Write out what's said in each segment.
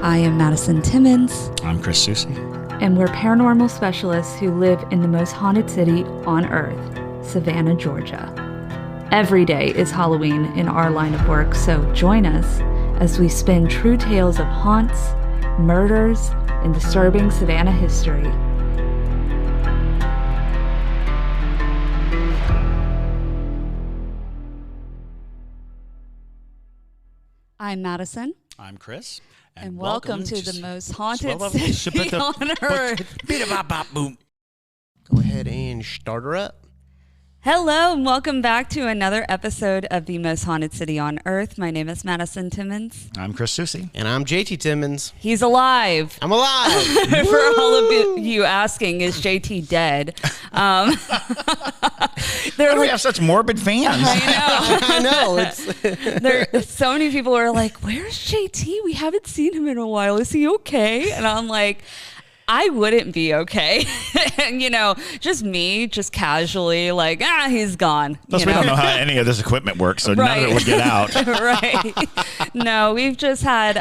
I am Madison Timmons. I'm Chris Susie. And we're paranormal specialists who live in the most haunted city on earth, Savannah, Georgia. Every day is Halloween in our line of work, so join us as we spin true tales of haunts, murders, and disturbing Savannah history. I'm Madison. I'm Chris. And welcome to the most haunted city on earth. Go ahead and start her up. Hello, and welcome back to another episode of the most haunted city on earth. My name is Madison Timmons. I'm Chris Susie. And I'm JT Timmons. He's alive. I'm alive. For all of you asking, is JT dead? Why do we have such morbid fans? I know. It's so many people are like, where's JT? We haven't seen him in a while. Is he okay? And I'm like, I wouldn't be okay. And, just me, just casually like, he's gone. Plus, we don't know how any of this equipment works, so none of it would get out. Right. No, we've just had,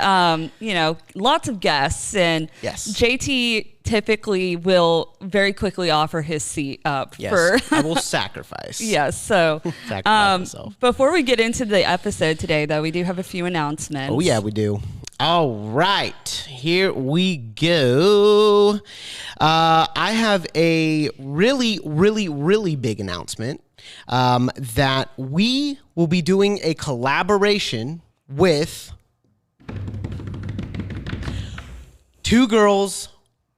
lots of guests. And yes. JT typically will very quickly offer his seat up. Yes, I will sacrifice. Yes. So sacrifice myself. Before we get into the episode today, though, we do have a few announcements. Oh, yeah, we do. All right, here we go. I have a really big announcement that we will be doing a collaboration with Two Girls,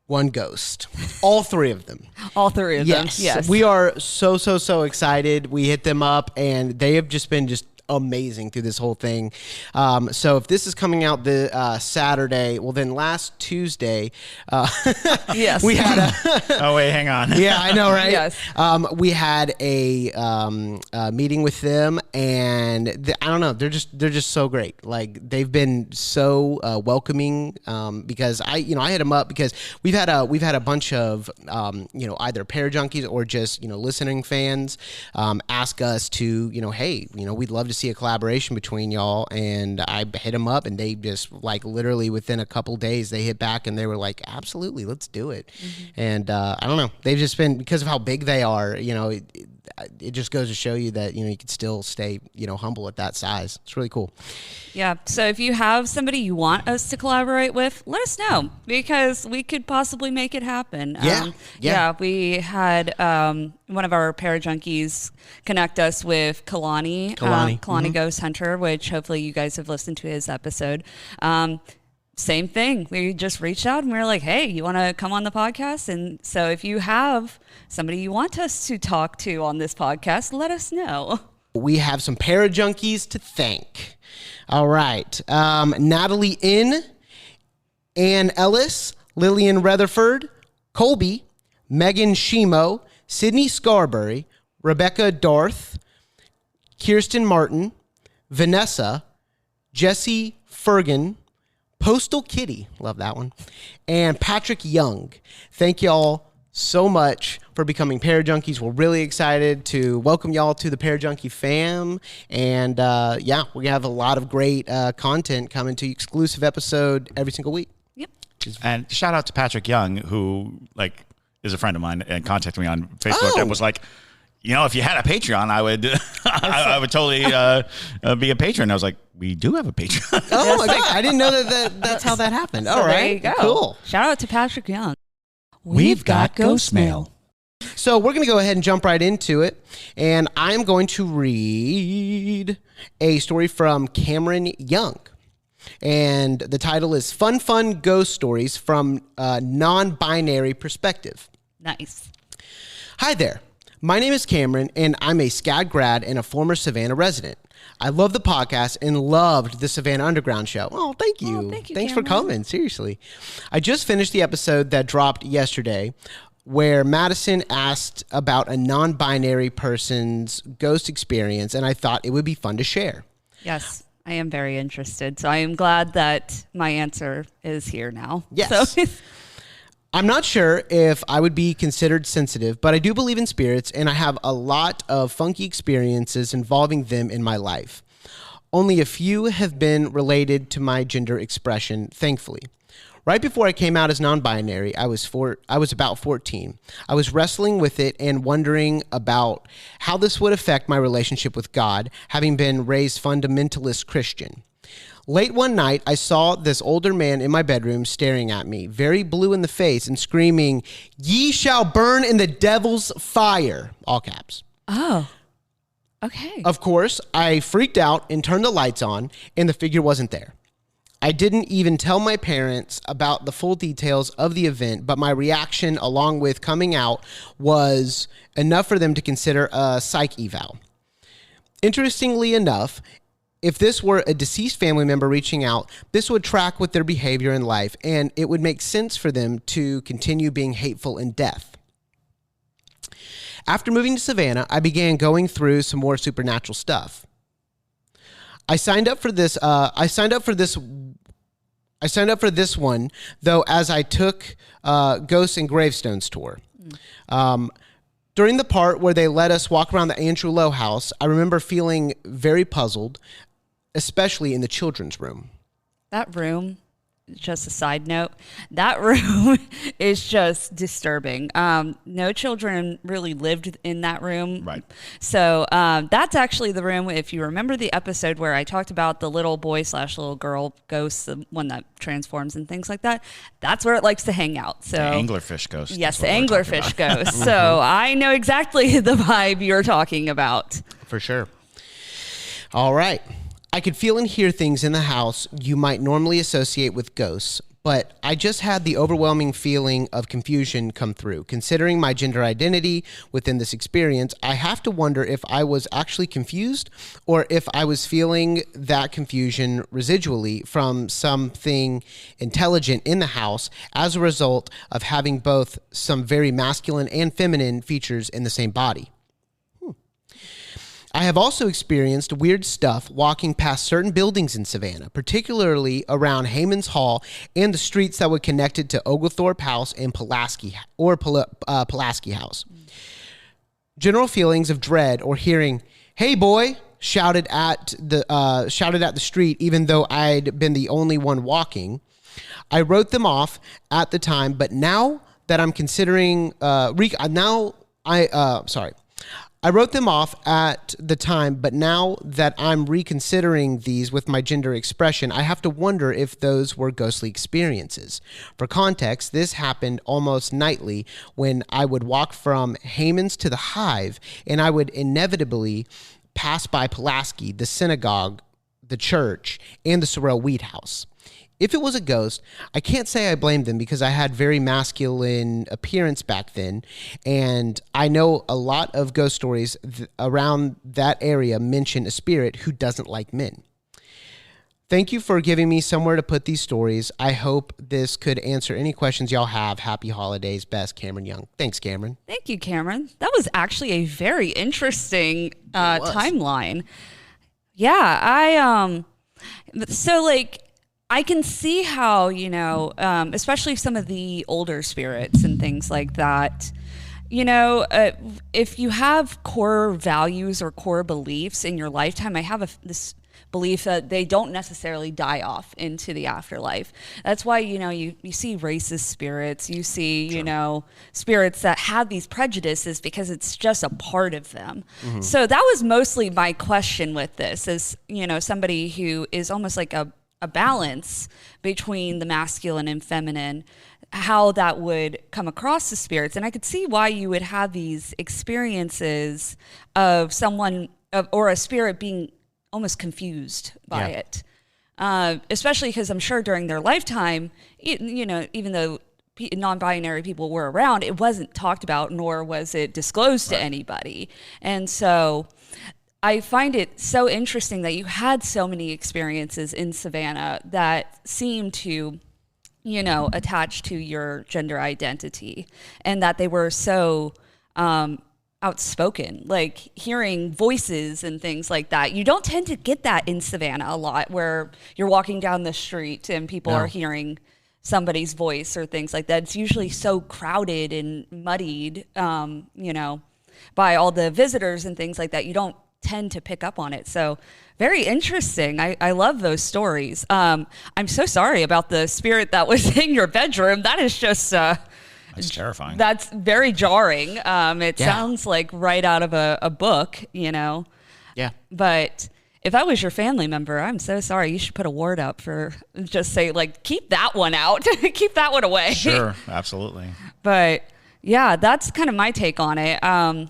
One Ghost. All three of them. All three of them, yes. We are so excited. We hit them up, and they have just been amazing through this whole thing. So if this is coming out the Saturday, well then last Tuesday, yes, we had a oh wait, hang on. Yeah, I know, right? Yes. We had a meeting with them, and I don't know, they're just so great. Like, they've been so welcoming, because I hit them up because we've had a bunch of either parajunkies or just listening fans ask us to hey, we'd love to see a collaboration between y'all, and I hit them up, and they just literally within a couple days they hit back and they were like, absolutely, let's do it. Mm-hmm. And I don't know, they've just been, because of how big they are, it just goes to show you that you can still stay humble at that size. It's really cool. Yeah. So if you have somebody you want us to collaborate with, let us know, because we could possibly make it happen. Yeah. We had one of our parajunkies connect us with Kalani mm-hmm. Ghost Hunter, which hopefully you guys have listened to his episode. Same thing. We just reached out and we were like, hey, you want to come on the podcast? And so if you have somebody you want us to talk to on this podcast, let us know. We have some parajunkies to thank. All right. Natalie N., Ann Ellis, Lillian Rutherford, Colby, Megan Shimo, Sydney Scarberry, Rebecca Darth, Kirsten Martin, Vanessa, Jesse Fergan, Postal Kitty, love that one, and Patrick Young. Thank y'all so much for becoming Parajunkies. We're really excited to welcome y'all to the Parajunkie fam. And we have a lot of great content coming to exclusive episode every single week. Yep. And shout out to Patrick Young, who is a friend of mine and contacted me on Facebook and was like, if you had a Patreon, I would I would totally be a patron. I was like, we do have a Patreon. Oh my God. I didn't know that's how that happened. So all right. There you go. Cool. Shout out to Patrick Young. We've got Ghostmail. So we're going to go ahead and jump right into it. And I'm going to read a story from Cameron Young. And the title is Fun Ghost Stories from a Non-Binary Perspective. Nice. Hi there. My name is Cameron, and I'm a SCAD grad and a former Savannah resident. I love the podcast and loved the Savannah Underground show. Oh, thank you. Oh, thank you, Thanks Cameron. for coming. Seriously. I just finished the episode that dropped yesterday where Madison asked about a non-binary person's ghost experience, and I thought it would be fun to share. Yes, I am very interested. So I am glad that my answer is here now. Yes. So I'm not sure if I would be considered sensitive, but I do believe in spirits, and I have a lot of funky experiences involving them in my life. Only a few have been related to my gender expression, thankfully. Right before I came out as non-binary, I was about 14. I was wrestling with it and wondering about how this would affect my relationship with God, having been raised fundamentalist Christian. Late one night, I saw this older man in my bedroom staring at me, very blue in the face, and screaming, "Ye shall burn in the devil's fire," all caps. Oh, okay. Of course, I freaked out and turned the lights on, and the figure wasn't there. I didn't even tell my parents about the full details of the event, but my reaction, along with coming out, was enough for them to consider a psych eval. Interestingly enough, if this were a deceased family member reaching out, this would track with their behavior in life, and it would make sense for them to continue being hateful in death. After moving to Savannah, I began going through some more supernatural stuff. I signed up for this one, though, as I took Ghosts and Gravestones tour. During the part where they let us walk around the Andrew Lowe house, I remember feeling very puzzled, especially in the children's room. That room, just a side note, that room is just disturbing. No children really lived in that room. Right. So that's actually the room, if you remember the episode where I talked about the little boy / little girl ghost, the one that transforms and things like that, that's where it likes to hang out. So The anglerfish ghost. Yes, the anglerfish ghost. So I know exactly the vibe you're talking about. For sure. All right. I could feel and hear things in the house you might normally associate with ghosts, but I just had the overwhelming feeling of confusion come through. Considering my gender identity within this experience, I have to wonder if I was actually confused or if I was feeling that confusion residually from something intelligent in the house as a result of having both some very masculine and feminine features in the same body. I have also experienced weird stuff walking past certain buildings in Savannah, particularly around Hayman's Hall and the streets that were connected to Oglethorpe House and Pulaski House. General feelings of dread or hearing "Hey boy" shouted at the street, even though I'd been the only one walking. I wrote them off at the time, but now that I'm considering I wrote them off at the time, but now that I'm reconsidering these with my gender expression, I have to wonder if those were ghostly experiences. For context, this happened almost nightly when I would walk from Hayman's to the Hive, and I would inevitably pass by Pulaski, the synagogue, the church, and the Sorrel Weed House. If it was a ghost, I can't say I blamed them because I had very masculine appearance back then, and I know a lot of ghost stories around that area mention a spirit who doesn't like men. Thank you for giving me somewhere to put these stories. I hope this could answer any questions y'all have. Happy holidays. Best, Cameron Young. Thanks, Cameron. Thank you, Cameron. That was actually a very interesting timeline. Yeah, I can see how, especially some of the older spirits and things like that, if you have core values or core beliefs in your lifetime, I have this belief that they don't necessarily die off into the afterlife. That's why, you see racist spirits, you see, sure. Spirits that have these prejudices because it's just a part of them. Mm-hmm. So that was mostly my question with this is, somebody who is almost like a balance between the masculine and feminine, how that would come across the spirits. And I could see why you would have these experiences of someone or a spirit being almost confused by it. Especially because I'm sure during their lifetime, even though non-binary people were around, it wasn't talked about, nor was it disclosed to anybody. And so I find it so interesting that you had so many experiences in Savannah that seem to, attach to your gender identity, and that they were so outspoken, like hearing voices and things like that. You don't tend to get that in Savannah a lot, where you're walking down the street and people are hearing somebody's voice or things like that. It's usually so crowded and muddied, by all the visitors and things like that. You don't tend to pick up on it. So very interesting. I love those stories. I'm so sorry about the spirit that was in your bedroom. That is just That's terrifying. that's very jarring. It sounds like right out of a book, you know. Yeah. But if I was your family member, I'm so sorry. You should put a word up for, just say, like, keep that one out. Keep that one away. Sure, absolutely. But yeah, that's kind of my take on it.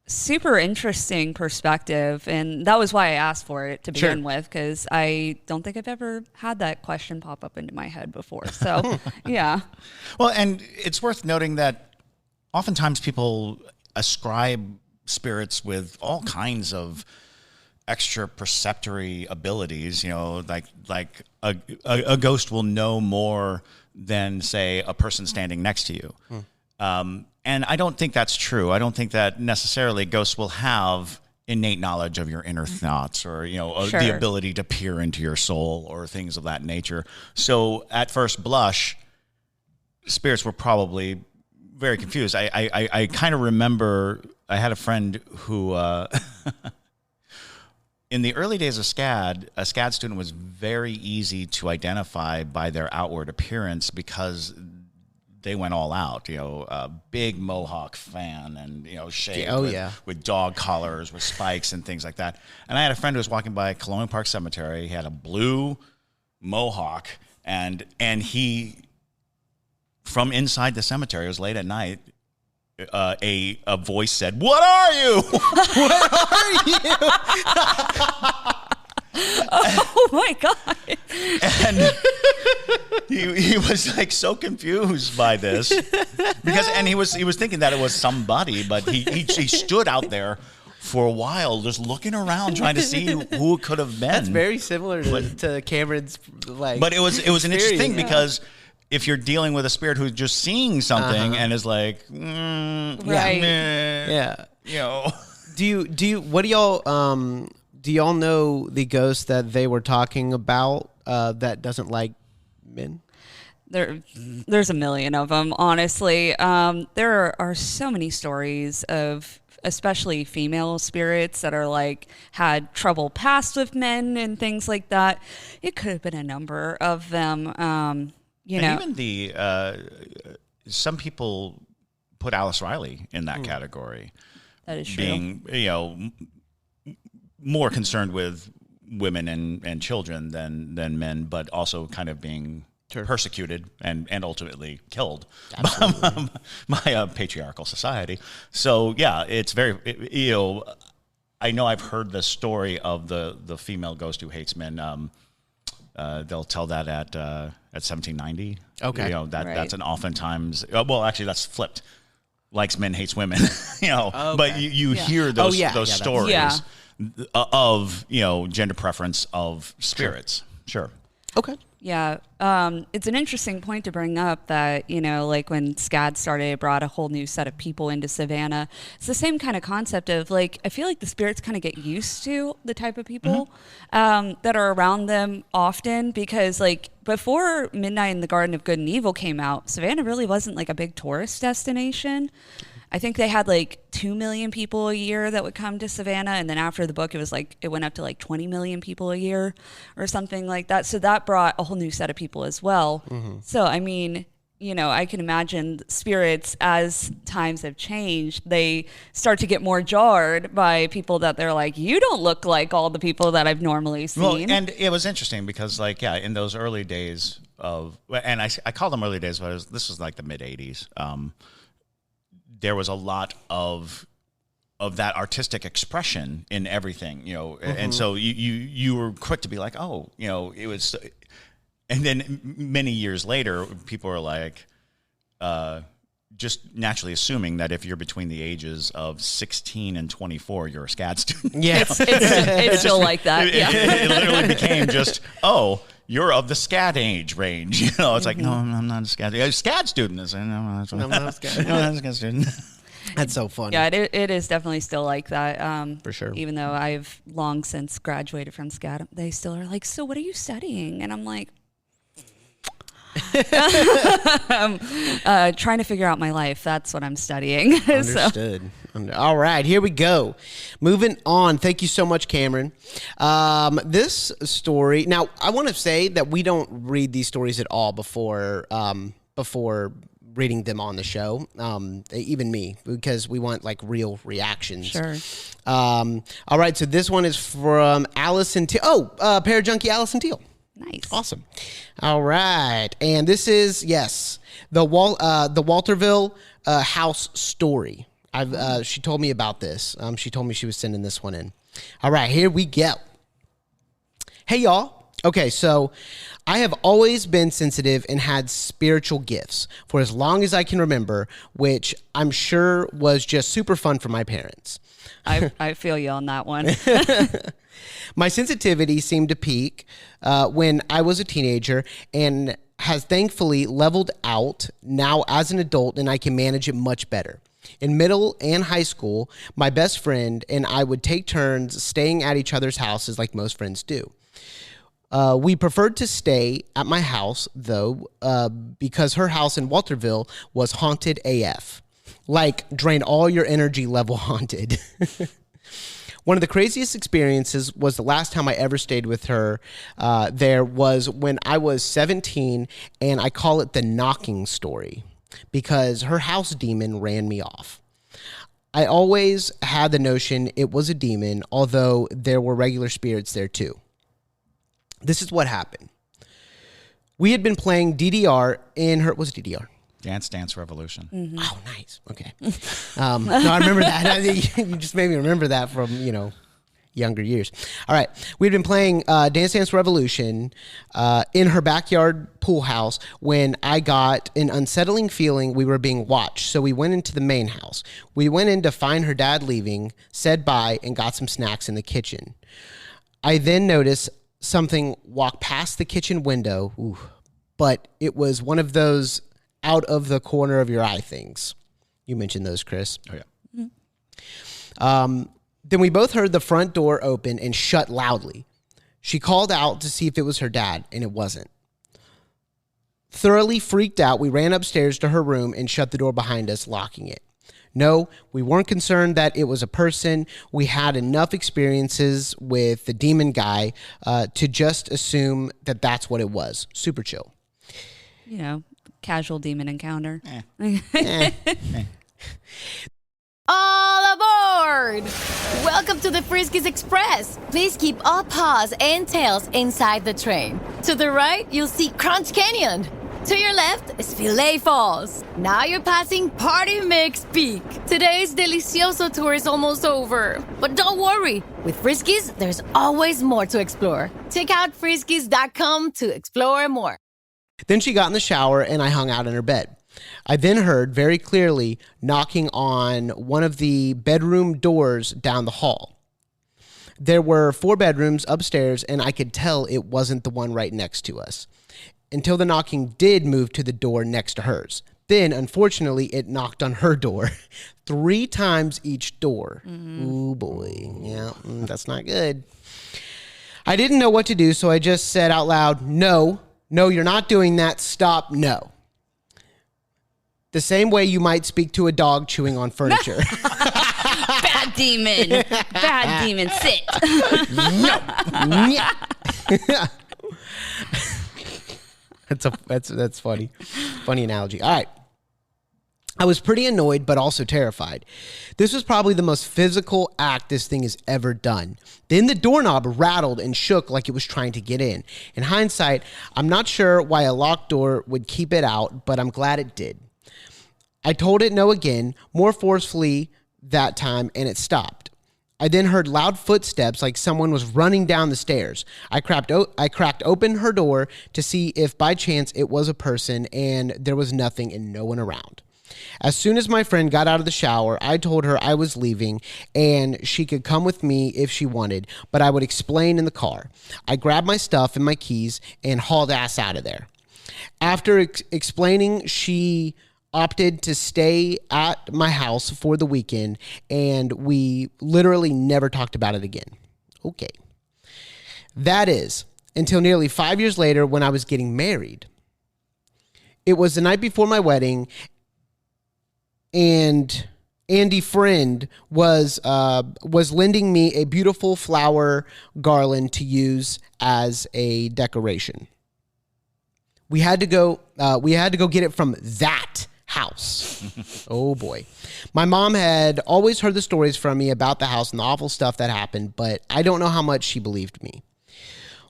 Super interesting perspective. And that was why I asked for it to begin with, because I don't think I've ever had that question pop up into my head before. So, yeah. Well, and it's worth noting that oftentimes people ascribe spirits with all kinds of extra perceptory abilities, you know, like a ghost will know more than, say, a person standing next to you. And I don't think that's true. I don't think that necessarily ghosts will have innate knowledge of your inner thoughts or, you know, the ability to peer into your soul or things of that nature. So at first blush, spirits were probably very confused. I kind of remember I had a friend who, in the early days of SCAD, a SCAD student was very easy to identify by their outward appearance because they went all out, you know, a big mohawk fan and, you know, shaved with dog collars, with spikes and things like that. And I had a friend who was walking by Colonial Park Cemetery. He had a blue mohawk and he, from inside the cemetery, it was late at night, a voice said, "What are you? What are you?" Oh my God. And he was like so confused by this because he was thinking that it was somebody, but he stood out there for a while just looking around trying to see who it could have been. That's very similar to Cameron's But it was an interesting thing because if you're dealing with a spirit who's just seeing something and is like, Right. You know. Do y'all know the ghost that they were talking about that doesn't like men? There's a million of them, honestly. There are so many stories of especially female spirits that are like had trouble past with men and things like that. It could have been a number of them. You know, even some people put Alice Riley in that category. That is true. Being, you know, more concerned with women and children than men, but also kind of being persecuted and ultimately killed by a patriarchal society. So yeah, it's very, you know, I know I've heard the story of the female ghost who hates men. They'll tell that at 1790. Okay, you know that's an oftentimes. Well, actually, that's flipped. Likes men, hates women. You know, but you hear those stories of, you know, gender preference of spirits. Sure. Okay. Yeah. It's an interesting point to bring up that, you know, like when SCAD started, it brought a whole new set of people into Savannah. It's the same kind of concept of like, I feel like the spirits kind of get used to the type of people that are around them often because like before Midnight in the Garden of Good and Evil came out, Savannah really wasn't like a big tourist destination. I think they had like 2 million people a year that would come to Savannah. And then after the book, it was like, it went up to like 20 million people a year or something like that. So that brought a whole new set of people as well. So, I mean, you know, I can imagine spirits as times have changed, they start to get more jarred by people that they're like, you don't look like all the people that I've normally seen. Well, and it was interesting because like, yeah, in those early days of, and I call them early days, but this was like the mid 80s. There was a lot of that artistic expression in everything, you know, and so you were quick to be like, oh, you know, it was, and then many years later, people are like, just naturally assuming that if you're between the ages of 16 and 24, you're a SCAD student. Yeah, it's still like that. It literally became just, oh, you're of the SCAD age range. You know, it's like, no, I'm not a SCAD. A SCAD student is, no, that's what I'm not a SCAD. No, I'm not a SCAD student. That's so funny. Yeah, it is definitely still like that. For sure. Even though I've long since graduated from SCAD, they still are like, so what are you studying? And I'm like, trying to figure out my life. That's what I'm studying. Understood. All right, here we go. Moving on. Thank you so much, Cameron. This story. Now, I want to say that we don't read these stories at all before reading them on the show. Even me, because we want like real reactions. Sure. All right, so this one is from Allison Teal. Parajunkie Allison Teal. Nice. Awesome. All right, and this is the Walterville house story. She told me about this. She told me she was sending this one in. All right, here we go. Hey, y'all. Okay, so I have always been sensitive and had spiritual gifts for as long as I can remember, which I'm sure was just super fun for my parents. I feel you on that one. My sensitivity seemed to peak when I was a teenager and has thankfully leveled out now as an adult, and I can manage it much better. In middle and high school, my best friend and I would take turns staying at each other's houses like most friends do. We preferred to stay at my house, though, because her house in Walterville was haunted AF. Like, drain all your energy level haunted. One of the craziest experiences was the last time I ever stayed with her. There was when I was 17, and I call it the knocking story because her house demon ran me off. I always had the notion it was a demon, although there were regular spirits there too. This is what happened. We had been playing DDR in her... What's DDR? Dance Dance Revolution. Mm-hmm. Oh, nice. Okay. No, I remember that. You just made me remember that from, younger years. All right. We'd been playing Dance Dance Revolution in her backyard pool house when I got an unsettling feeling we were being watched. So we went into the main house. We went in to find her dad leaving, said bye, and got some snacks in the kitchen. I then noticed something walk past the kitchen window, but it was one of those out of the corner of your eye things. You mentioned those, Chris. Oh, yeah. Mm-hmm. Then we both heard the front door open and shut loudly. She called out to see if it was her dad, and it wasn't. Thoroughly freaked out, we ran upstairs to her room and shut the door behind us, locking it. No, we weren't concerned that it was a person. We had enough experiences with the demon guy to just assume that that's what it was. Super chill. Casual demon encounter. All aboard! Welcome to the Friskies Express. Please keep all paws and tails inside the train. To the right, you'll see Crunch Canyon. To your left is Filet Falls. Now you're passing Party Mix Peak. Today's Delicioso tour is almost over. But don't worry, with Friskies, there's always more to explore. Check out friskies.com to explore more. Then she got in the shower and I hung out in her bed. I then heard very clearly knocking on one of the bedroom doors down the hall. There were 4 bedrooms upstairs and I could tell it wasn't the one right next to us. Until the knocking did move to the door next to hers. Then, unfortunately, it knocked on her door 3 times each door. Mm-hmm. Ooh, boy. Yeah, that's not good. I didn't know what to do, so I just said out loud, no, you're not doing that. Stop, no. The same way you might speak to a dog chewing on furniture. Bad demon. Bad demon, sit. No. That's funny. Funny analogy. All right. I was pretty annoyed, but also terrified. This was probably the most physical act this thing has ever done. Then the doorknob rattled and shook like it was trying to get in. In hindsight, I'm not sure why a locked door would keep it out, but I'm glad it did. I told it no again, more forcefully that time, and it stopped. I then heard loud footsteps like someone was running down the stairs. I cracked open her door to see if by chance it was a person, and there was nothing and no one around. As soon as my friend got out of the shower, I told her I was leaving and she could come with me if she wanted, but I would explain in the car. I grabbed my stuff and my keys and hauled ass out of there. After explaining, she opted to stay at my house for the weekend, and we literally never talked about it again. Okay. That is, until nearly 5 years later when I was getting married. It was the night before my wedding, and Andy friend was lending me a beautiful flower garland to use as a decoration. We had to go get it from that house. Oh boy. My mom had always heard the stories from me about the house and the awful stuff that happened, but I don't know how much she believed me.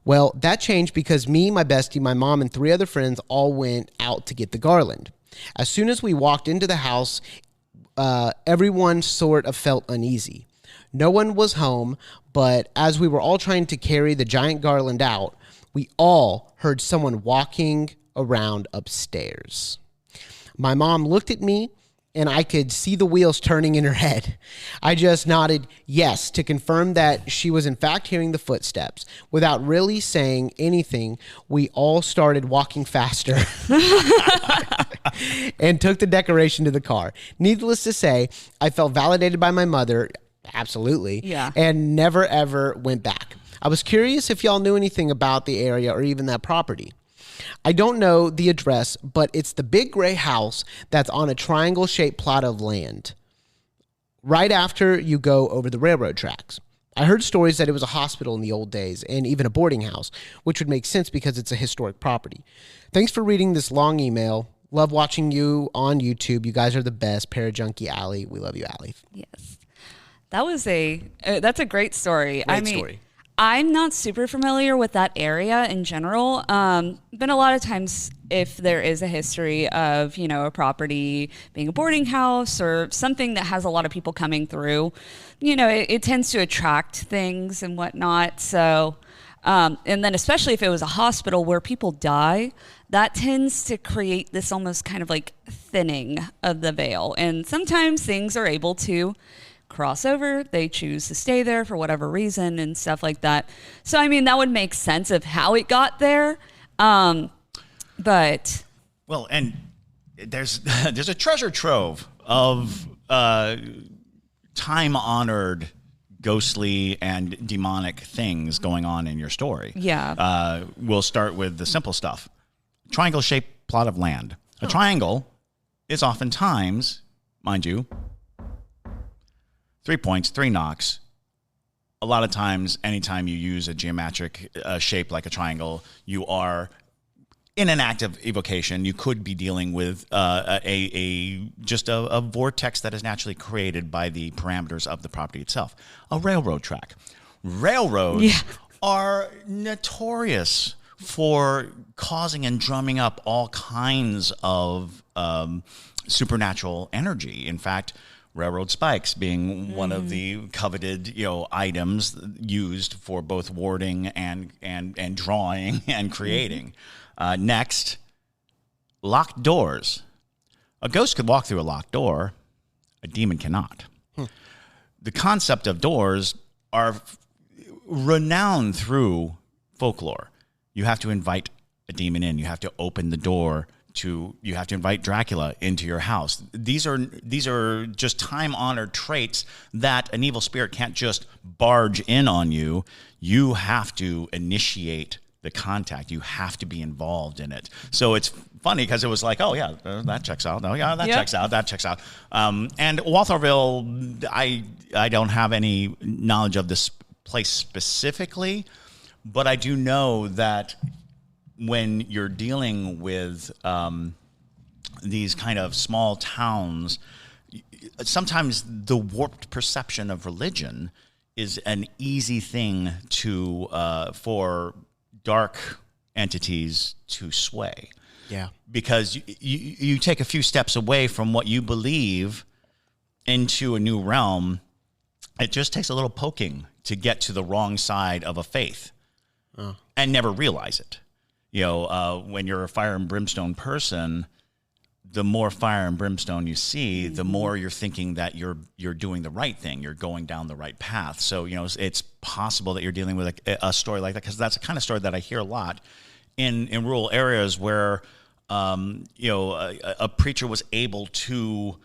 Well, that changed because me, my bestie, my mom, and 3 other friends all went out to get the garland. As soon as we walked into the house, everyone sort of felt uneasy. No one was home, but as we were all trying to carry the giant garland out, we all heard someone walking around upstairs. My mom looked at me, and I could see the wheels turning in her head. I just nodded yes to confirm that she was in fact hearing the footsteps. Without really saying anything, we all started walking faster and took the decoration to the car. Needless to say, I felt validated by my mother, absolutely, and never ever went back. I was curious if y'all knew anything about the area or even that property. I don't know the address, but it's the big gray house that's on a triangle-shaped plot of land right after you go over the railroad tracks. I heard stories that it was a hospital in the old days and even a boarding house, which would make sense because it's a historic property. Thanks for reading this long email. Love watching you on YouTube. You guys are the best. Parajunkie Allie. We love you, Allie. Yes. That's a great story. Great story. I'm not super familiar with that area in general. But a lot of times if there is a history of, a property being a boarding house or something that has a lot of people coming through, it tends to attract things and whatnot. So, and then especially if it was a hospital where people die, that tends to create this almost kind of like thinning of the veil. And sometimes things are able to cross over. They choose to stay there for whatever reason and stuff like that. So, that would make sense of how it got there. But well, and there's a treasure trove of time-honored ghostly and demonic things going on in your story. Yeah. We'll start with the simple stuff. Triangle-shaped plot of land. A triangle is oftentimes, mind you, 3 points, 3 knocks. A lot of times, anytime you use a geometric shape like a triangle, you are in an act of evocation. You could be dealing with a vortex that is naturally created by the parameters of the property itself. A railroad track. Railroads are notorious for causing and drumming up all kinds of supernatural energy. In fact, railroad spikes being one of the coveted, items used for both warding and drawing and creating. Next, locked doors. A ghost could walk through a locked door. A demon cannot. The concept of doors are renowned through folklore. You have to invite a demon in. You have to open the door. You have to invite Dracula into your house. These are just time-honored traits that an evil spirit can't just barge in on you. You have to initiate the contact. You have to be involved in it. So it's funny because it was like, oh yeah, that checks out. Oh yeah, that checks out. That checks out. And Walthamville, I don't have any knowledge of this place specifically, but I do know that when you're dealing with these kind of small towns, sometimes the warped perception of religion is an easy thing to for dark entities to sway. Yeah, because you take a few steps away from what you believe into a new realm. It just takes a little poking to get to the wrong side of a faith and never realize it. When you're a fire and brimstone person, the more fire and brimstone you see, the more you're thinking that you're doing the right thing. You're going down the right path. So, it's possible that you're dealing with a story like that, because that's the kind of story that I hear a lot in rural areas where, a preacher was able to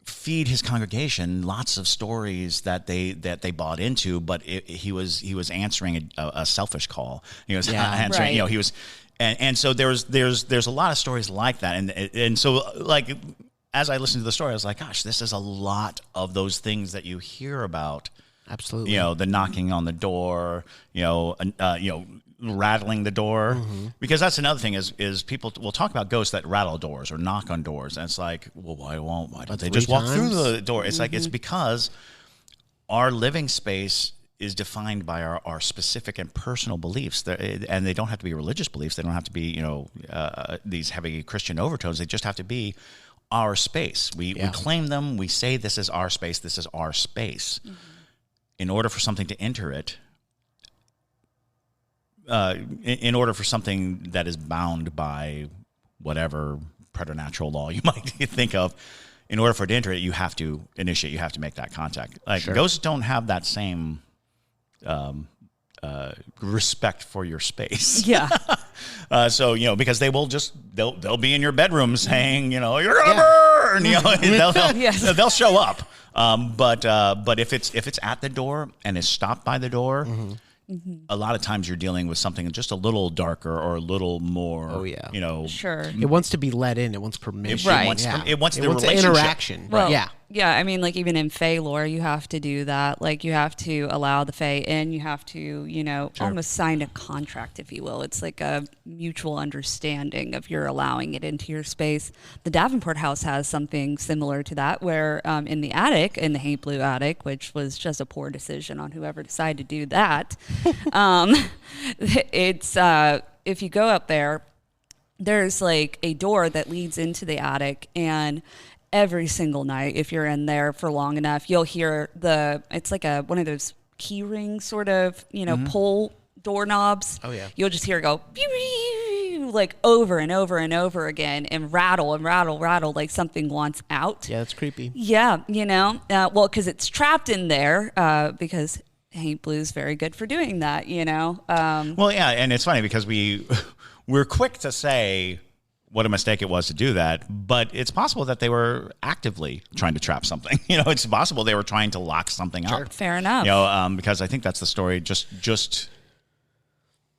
feed his congregation lots of stories that they bought into, but he was answering a selfish call. He was answering, he was, and so there's a lot of stories like that, and so like as I listened to the story, I was like, gosh, this is a lot of those things that you hear about. Absolutely. You know, the knocking on the door, rattling the door. Because that's another thing is people will talk about ghosts that rattle doors or knock on doors. And it's like, well, why don't they just walk through the door? It's like, it's because our living space is defined by our specific and personal beliefs. And they don't have to be religious beliefs. They don't have to be, these heavy Christian overtones. They just have to be our space. We claim them. We say this is our space. This is our space. In order for something to enter it, in order for something that is bound by whatever preternatural law you might think of, in order for it to enter it, you have to initiate. You have to make that contact. Like ghosts don't have that same respect for your space. Yeah. So because they'll be in your bedroom saying you're gonna burn. They'll show up. But if it's at the door and is stopped by the door, a lot of times you're dealing with something just a little darker or a little more. Oh yeah. Sure. It wants to be let in. It wants permission. Right. It wants the relationship. Interaction. Well, yeah. Yeah, I mean, like even in Fae lore, you have to do that. Like you have to allow the Fae in. You have to, almost sign a contract, if you will. It's like a mutual understanding of you're allowing it into your space. The Davenport house has something similar to that, where in the attic, in the Haint Blue attic, which was just a poor decision on whoever decided to do that, it's if you go up there, there's like a door that leads into the attic, and every single night, if you're in there for long enough, you'll hear it's like one of those key ring sort of, pull doorknobs. Oh yeah. You'll just hear it go pew, pew, like over and over and over again, and rattle, like something wants out. Yeah, that's creepy. Yeah, well, because it's trapped in there, because Haint Blue is very good for doing that, Well, yeah, and it's funny because we're quick to say what a mistake it was to do that, but it's possible that they were actively trying to trap something. It's possible they were trying to lock something up. Fair enough. Because I think that's the story. Just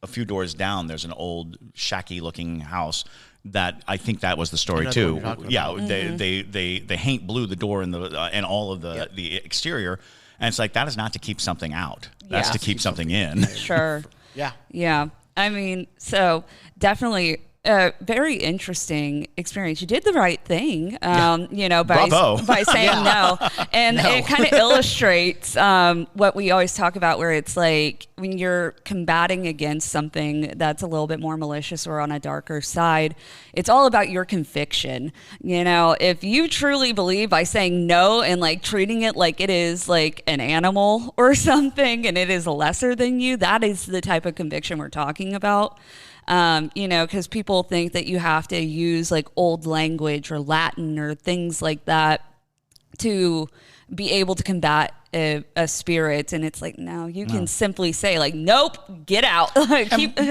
a few doors down, there's an old shacky-looking house that I think that was the story too. Yeah, they Haint Blue the door and and all of the exterior, and it's like that is not to keep something out. That's to keep something in. Sure. Yeah. Yeah. I mean, so definitely a very interesting experience. You did the right thing, by saying no. And it kind of illustrates what we always talk about, where it's like when you're combating against something that's a little bit more malicious or on a darker side, it's all about your conviction. If you truly believe by saying no and like treating it like it is like an animal or something and it is lesser than you, that is the type of conviction we're talking about. Because people think that you have to use like old language or Latin or things like that to be able to combat a spirit. And it's like, no, you can simply say like, nope, get out.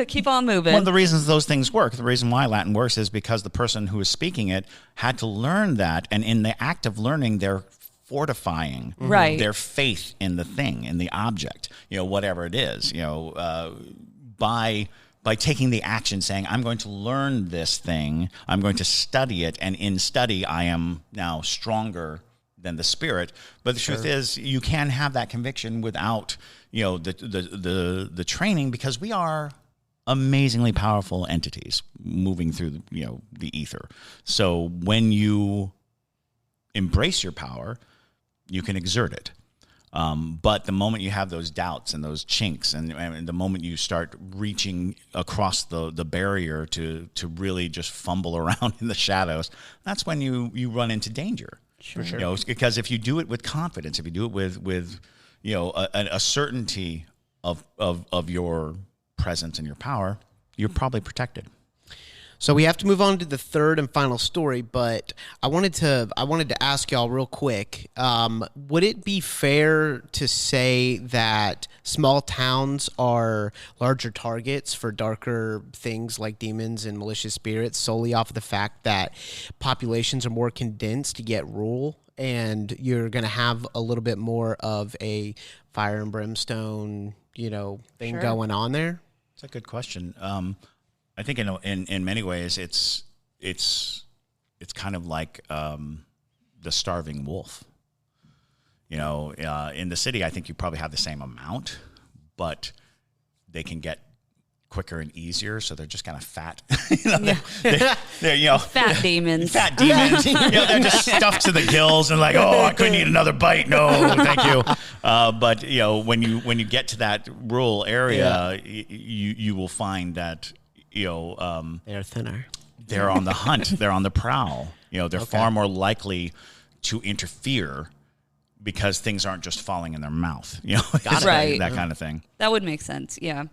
keep on moving. One of the reasons those things work, the reason why Latin works is because the person who is speaking it had to learn that. And in the act of learning, they're fortifying their faith in the thing, in the object, whatever it is, by taking the action, saying, I'm going to learn this thing, I'm going to study it, and in study, I am now stronger than the spirit. But the truth is, you can have that conviction without, the training, because we are amazingly powerful entities moving through, the ether. So when you embrace your power, you can exert it. But the moment you have those doubts and those chinks, and the moment you start reaching across the barrier to really just fumble around in the shadows, that's when you run into danger. Sure. Because if you do it with confidence, if you do it with a certainty of your presence and your power, you're probably protected. So we have to move on to the third and final story, but I wanted to ask y'all real quick, would it be fair to say that small towns are larger targets for darker things like demons and malicious spirits solely off of the fact that populations are more condensed to get rural, and you're going to have a little bit more of a fire and brimstone, thing going on there? That's a good question. I think in many ways it's kind of like the starving wolf. You know, in the city, I think you probably have the same amount, but they can get quicker and easier, so they're just kind of fat. They're you know, Fat demons. Fat demons. They're just stuffed to the gills and like, oh, I couldn't eat another bite. No, thank you. But you know, when you get to that rural area, you will find that they're thinner. They're on the hunt. They're on the prowl. You know, they're far more likely to interfere because things aren't just falling in their mouth, you know, right. that kind of thing. That would make sense. Yeah.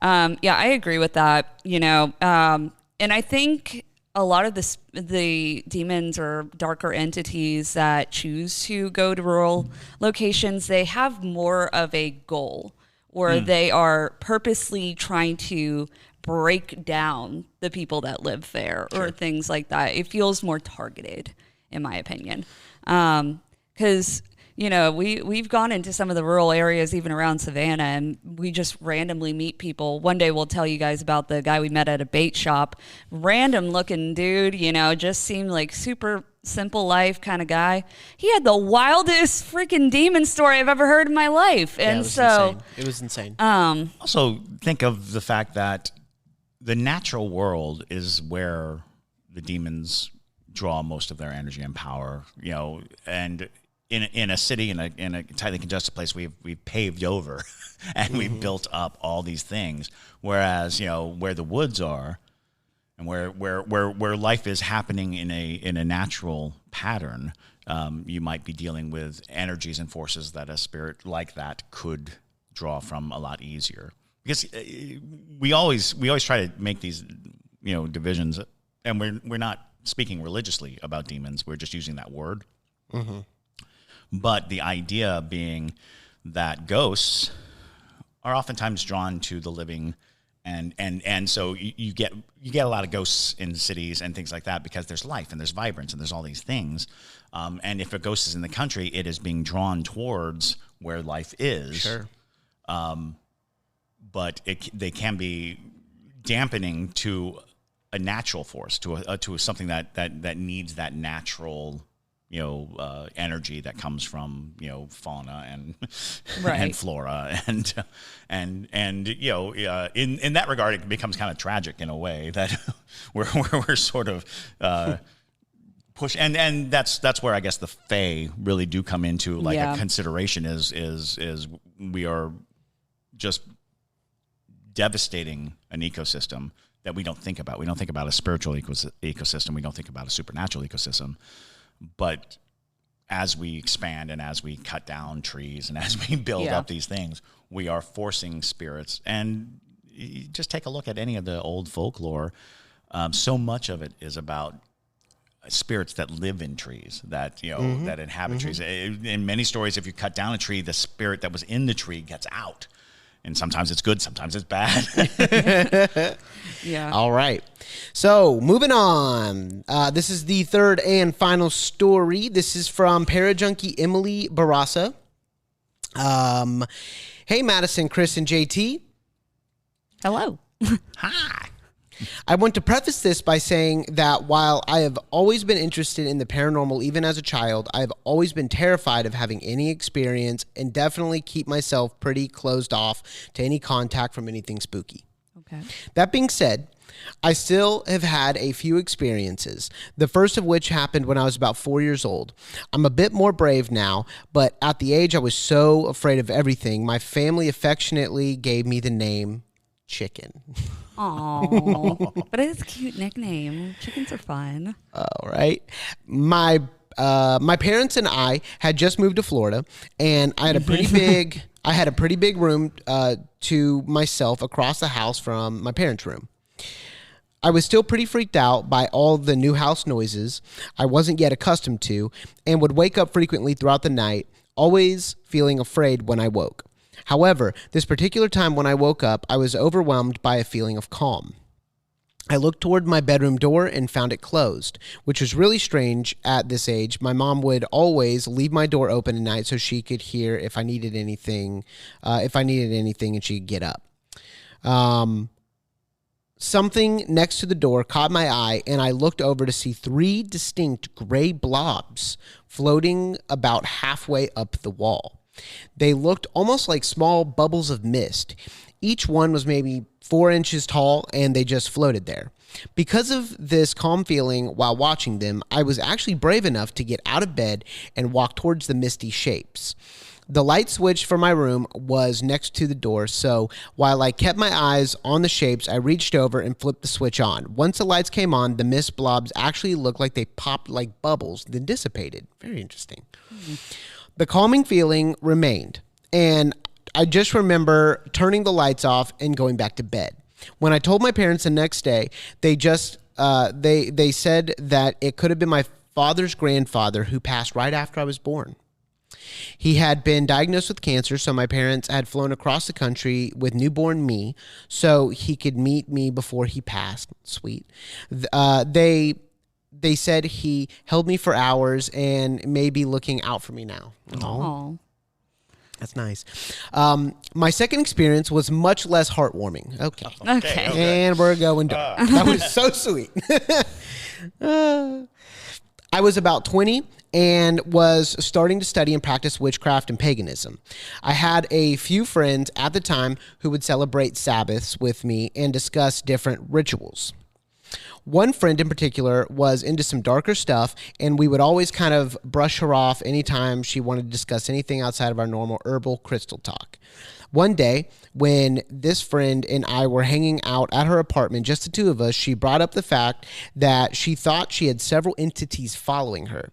I agree with that, you know. And I think a lot of the demons or darker entities that choose to go to rural locations, they have more of a goal, or they are purposely trying to break down the people that live there, or things like that. It feels more targeted, in my opinion. Because you know, we've gone into some of the rural areas, even around Savannah, and we just randomly meet people. One day we'll tell you guys about the guy we met at a bait shop. Random looking dude, you know, just seemed like super simple life kind of guy. He had the wildest freaking demon story I've ever heard in my life. And it was insane. Also, think of the fact that the natural world is where the demons draw most of their energy and power, you know, and in a city, in a tightly congested place, we've paved over and we've built up all these things. Whereas, you know, where the woods are and where life is happening in a natural pattern, you might be dealing with energies and forces that a spirit like that could draw from a lot easier. Because we always try to make these, you know, divisions, and we're not speaking religiously about demons. We're just using that word. Mm-hmm. But the idea being that ghosts are oftentimes drawn to the living, and so you get a lot of ghosts in cities and things like that because there's life and there's vibrance and there's all these things. And if a ghost is in the country, it is being drawn towards where life is. Sure. But they can be dampening to a natural force, to something that needs that natural, you know, energy that comes from, you know, fauna and and flora and you know, in that regard, it becomes kind of tragic in a way that we're sort of push, and that's where I guess the Fae really do come into like a consideration is we are just devastating an ecosystem that we don't think about. We don't think about a spiritual ecosystem. We don't think about a supernatural ecosystem. But as we expand and as we cut down trees and as we build up these things, we are forcing spirits. And you just take a look at any of the old folklore. So much of it is about spirits that live in trees, that, you know, that inhabit trees. In many stories, if you cut down a tree, the spirit that was in the tree gets out. And sometimes it's good, sometimes it's bad. Yeah. All right. So moving on. This is the third and final story. This is from Parajunkie Emily Barassa. Hey, Madison, Chris, and JT. Hello. Hi. I want to preface this by saying that while I have always been interested in the paranormal, even as a child, I have always been terrified of having any experience and definitely keep myself pretty closed off to any contact from anything spooky. Okay. That being said, I still have had a few experiences, the first of which happened when I was about 4 years old. I'm a bit more brave now, but at the age I was so afraid of everything, my family affectionately gave me the name Chicken. Oh, but it's a cute nickname. Chickens are fun. All right. My parents and I had just moved to Florida, and I had a pretty big room to myself across the house from my parents' room. I was still pretty freaked out by all the new house noises I wasn't yet accustomed to, and would wake up frequently throughout the night, always feeling afraid when I woke. However, this particular time when I woke up, I was overwhelmed by a feeling of calm. I looked toward my bedroom door and found it closed, which was really strange at this age. My mom would always leave my door open at night so she could hear if I needed anything, and she could get up. Something next to the door caught my eye, and I looked over to see 3 distinct gray blobs floating about halfway up the wall. They looked almost like small bubbles of mist. Each one was maybe 4 inches tall, and they just floated there. Because of this calm feeling while watching them, I was actually brave enough to get out of bed and walk towards the misty shapes. The light switch for my room was next to the door, so while I kept my eyes on the shapes, I reached over and flipped the switch on. Once the lights came on, the mist blobs actually looked like they popped like bubbles, then dissipated. Very interesting. The calming feeling remained, and I just remember turning the lights off and going back to bed. When I told my parents the next day, they said that it could have been my father's grandfather who passed right after I was born. He had been diagnosed with cancer, so my parents had flown across the country with newborn me so he could meet me before he passed. Sweet. They said he held me for hours and may be looking out for me now. Aww. That's nice. My second experience was much less heartwarming. Okay. And we're going dark. That was so sweet. I was about 20 and was starting to study and practice witchcraft and paganism. I had a few friends at the time who would celebrate Sabbaths with me and discuss different rituals. One friend in particular was into some darker stuff, and we would always kind of brush her off anytime she wanted to discuss anything outside of our normal herbal crystal talk. One day, when this friend and I were hanging out at her apartment, just the two of us, she brought up the fact that she thought she had several entities following her.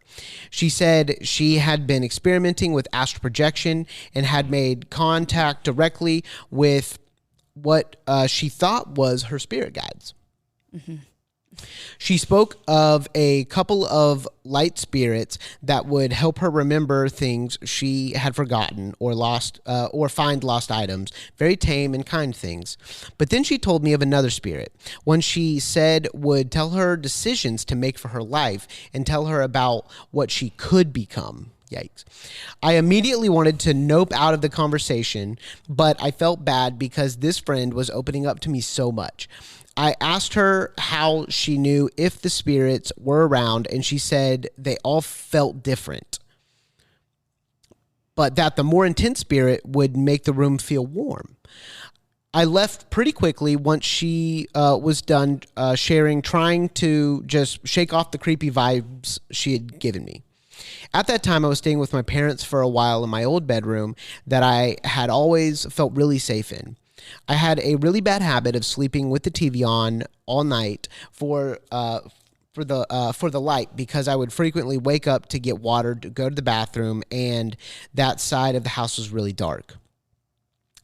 She said she had been experimenting with astral projection and had made contact directly with what she thought was her spirit guides. Mm-hmm. She spoke of a couple of light spirits that would help her remember things she had forgotten or lost, or find lost items, very tame and kind things. But then she told me of another spirit, one she said would tell her decisions to make for her life and tell her about what she could become. Yikes. I immediately wanted to nope out of the conversation, but I felt bad because this friend was opening up to me so much. I asked her how she knew if the spirits were around, and she said they all felt different, but that the more intense spirit would make the room feel warm. I left pretty quickly once she was done sharing, trying to just shake off the creepy vibes she had given me. At that time, I was staying with my parents for a while in my old bedroom that I had always felt really safe in. I had a really bad habit of sleeping with the TV on all night for the light, because I would frequently wake up to get water, to go to the bathroom, and that side of the house was really dark.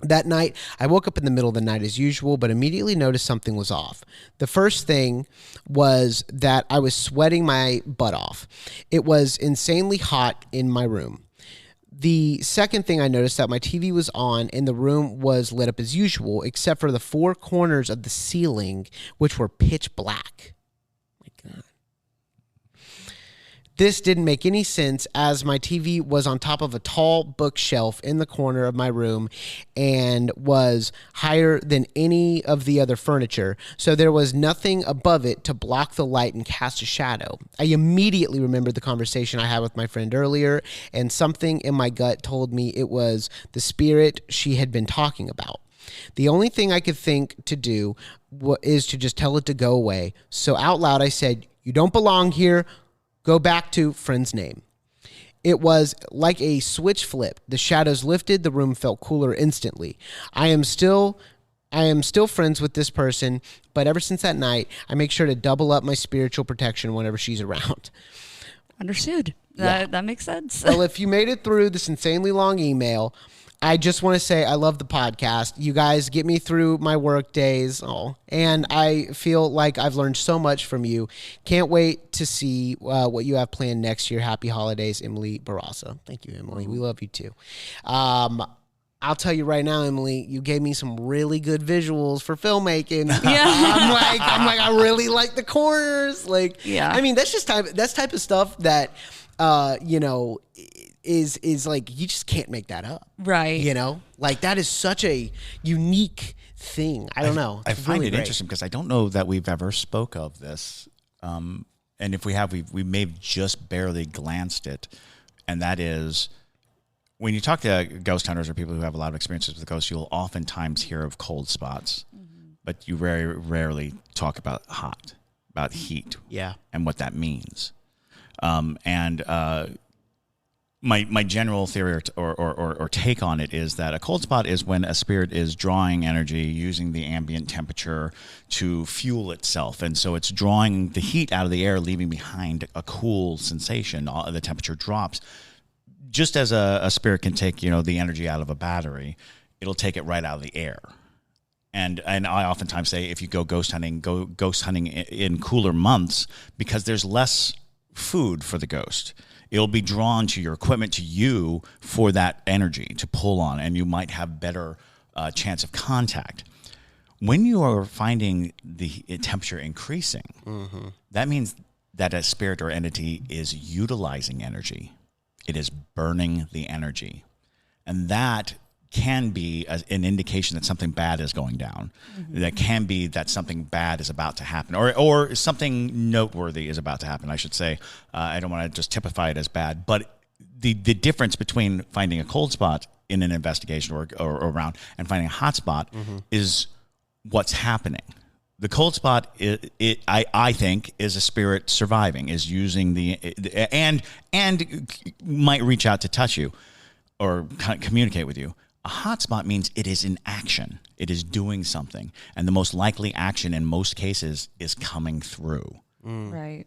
That night, I woke up in the middle of the night as usual, but immediately noticed something was off. The first thing was that I was sweating my butt off. It was insanely hot in my room. The second thing I noticed that my TV was on and the room was lit up as usual, except for the 4 corners of the ceiling, which were pitch black. My God. This didn't make any sense, as my TV was on top of a tall bookshelf in the corner of my room and was higher than any of the other furniture, so there was nothing above it to block the light and cast a shadow. I immediately remembered the conversation I had with my friend earlier, and something in my gut told me it was the spirit she had been talking about. The only thing I could think to do is to just tell it to go away. So out loud I said, "You don't belong here. Go back to friend's name." It was like a switch flip. The shadows lifted. The room felt cooler instantly. I am still friends with this person, but ever since that night, I make sure to double up my spiritual protection whenever she's around. Understood. That makes sense. Well, if you made it through this insanely long email, I just want to say I love the podcast. You guys get me through my work days. And I feel like I've learned so much from you. Can't wait to see what you have planned next year. Happy holidays, Emily Barasa. Thank you, Emily. We love you too. I'll tell you right now, Emily, you gave me some really good visuals for filmmaking. Yeah. I'm like, I really like the corners. Like, yeah. I mean, that's type of stuff that, is like, you just can't make that up. Right. Like, that is such a unique thing. I don't know. I It's find really it great. interesting because I don't know that we've ever spoke of this. And if we have, we may have just barely glanced it. And that is, when you talk to ghost hunters or people who have a lot of experiences with ghosts, you'll oftentimes hear of cold spots, but you very rarely talk about heat, and what that means. My general theory or take on it is that a cold spot is when a spirit is drawing energy using the ambient temperature to fuel itself. And so it's drawing the heat out of the air, leaving behind a cool sensation. The temperature drops. Just as a spirit can take, the energy out of a battery, it'll take it right out of the air. And I oftentimes say, if you go ghost hunting in cooler months, because there's less food for the ghost. It'll be drawn to your equipment, to you, for that energy to pull on, and you might have better chance of contact. When you are finding the temperature increasing, that means that a spirit or entity is utilizing energy. It is burning the energy. And that can be an indication that something bad is going down. That can be that something bad is about to happen, or something noteworthy is about to happen, I should say. I don't want to just typify it as bad, but the difference between finding a cold spot in an investigation or around and finding a hot spot is what's happening. The cold spot, I think, is a spirit surviving, is using and might reach out to touch you or communicate with you. A hotspot means it is in action. It is doing something. And the most likely action in most cases is coming through. Right.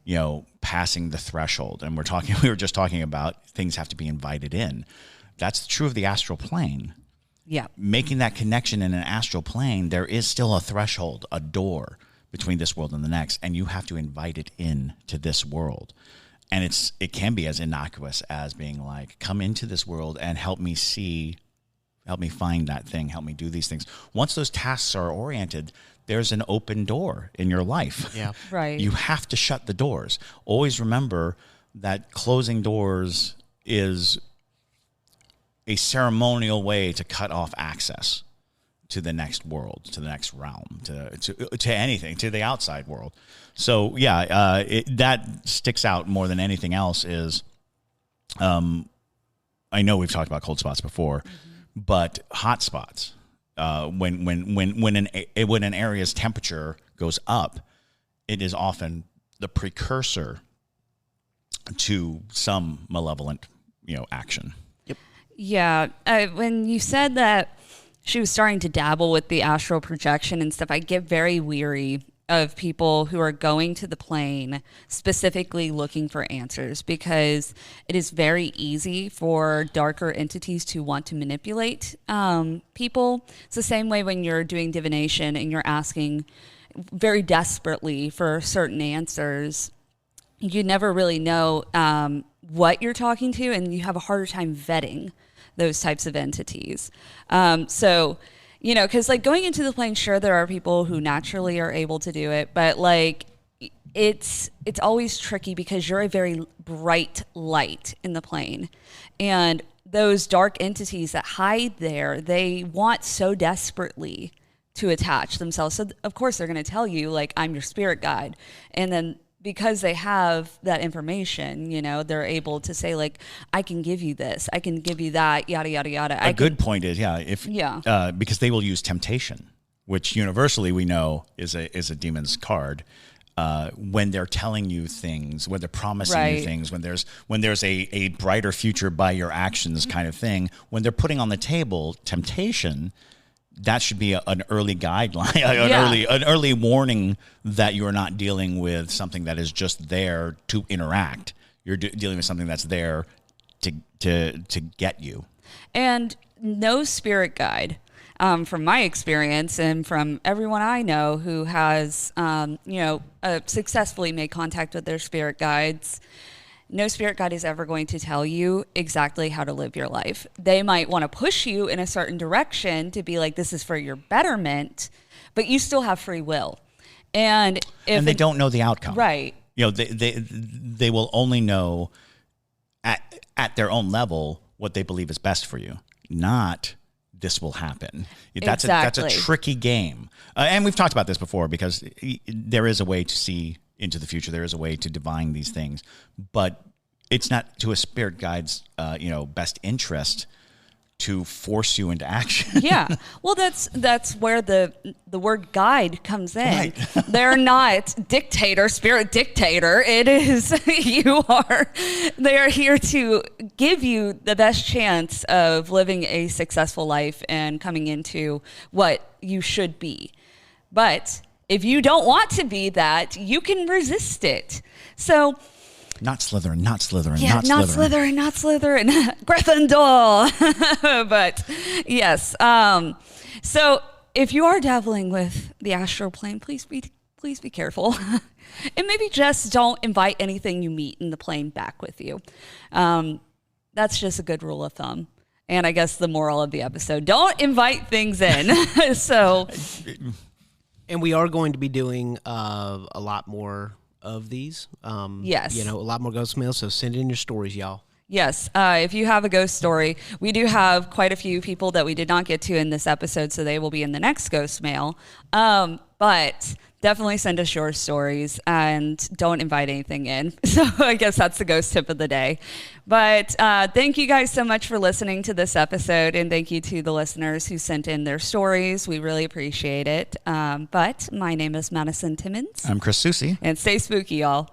Passing the threshold. And we were just talking about things have to be invited in. That's true of the astral plane. Yeah. Making that connection in an astral plane, there is still a threshold, a door between this world and the next, and you have to invite it in to this world. And it can be as innocuous as being like, come into this world and help me find that thing, help me do these things. Once those tasks are oriented, there's an open door in your life. Yeah. Right. You have to shut the doors. Always remember that closing doors is a ceremonial way to cut off access to the next world, to the next realm, to anything, to the outside world. So yeah, that sticks out more than anything else. Is I know we've talked about cold spots before, but hot spots, when an area's temperature goes up, it is often the precursor to some malevolent, action. Yeah. When you said that she was starting to dabble with the astral projection and stuff, I get very weary of people who are going to the plane specifically looking for answers, because it is very easy for darker entities to want to manipulate people. It's the same way when you're doing divination and you're asking very desperately for certain answers. You never really know what you're talking to, and you have a harder time vetting those types of entities. So, because going into the plane, sure, there are people who naturally are able to do it, but it's always tricky because you're a very bright light in the plane, and those dark entities that hide there, they want so desperately to attach themselves. So of course they're going to tell you, I'm your spirit guide, and then because they have that information, they're able to say, I can give you this, I can give you that, yada, yada, yada. Good point is, because they will use temptation, which universally we know is a demon's card. When they're telling you things, when they're promising you things, when there's a brighter future by your actions kind of thing, when they're putting on the table temptation, that should be an early guideline, an early warning that you're not dealing with something that is just there to interact. You're dealing with something that's there to get you. And no spirit guide, from my experience and from everyone I know who has, successfully made contact with their spirit guides, no spirit guide is ever going to tell you exactly how to live your life. They might want to push you in a certain direction to be like, this is for your betterment, but you still have free will. And they don't know the outcome. Right. They will only know at their own level what they believe is best for you, not this will happen. That's Exactly. a tricky game. And we've talked about this before because there is a way to see into the future. There is a way to divine these things, but it's not to a spirit guide's, best interest to force you into action. Yeah. Well, that's where the word guide comes in. Right. They're not spirit dictator. It is they are here to give you the best chance of living a successful life and coming into what you should be. But if you don't want to be that, you can resist it. So Not Slytherin, not Slytherin, yeah, not Slytherin, Gryffindor. But yes, so if you are dabbling with the astral plane, please be careful, and maybe just don't invite anything you meet in the plane back with you. That's just a good rule of thumb. And I guess the moral of the episode: don't invite things in. So, And we are going to be doing a lot more of these. Yes. A lot more ghost mail. So send in your stories, y'all. yes, if you have a ghost story, we do have quite a few people that we did not get to in this episode, so they will be in the next ghost mail. But definitely send us your stories and don't invite anything in. So I guess that's the ghost tip of the day. But thank you guys so much for listening to this episode, and thank you to the listeners who sent in their stories. We really appreciate it. But my name is Madison Timmons. I'm Chris Susi. And stay spooky, y'all.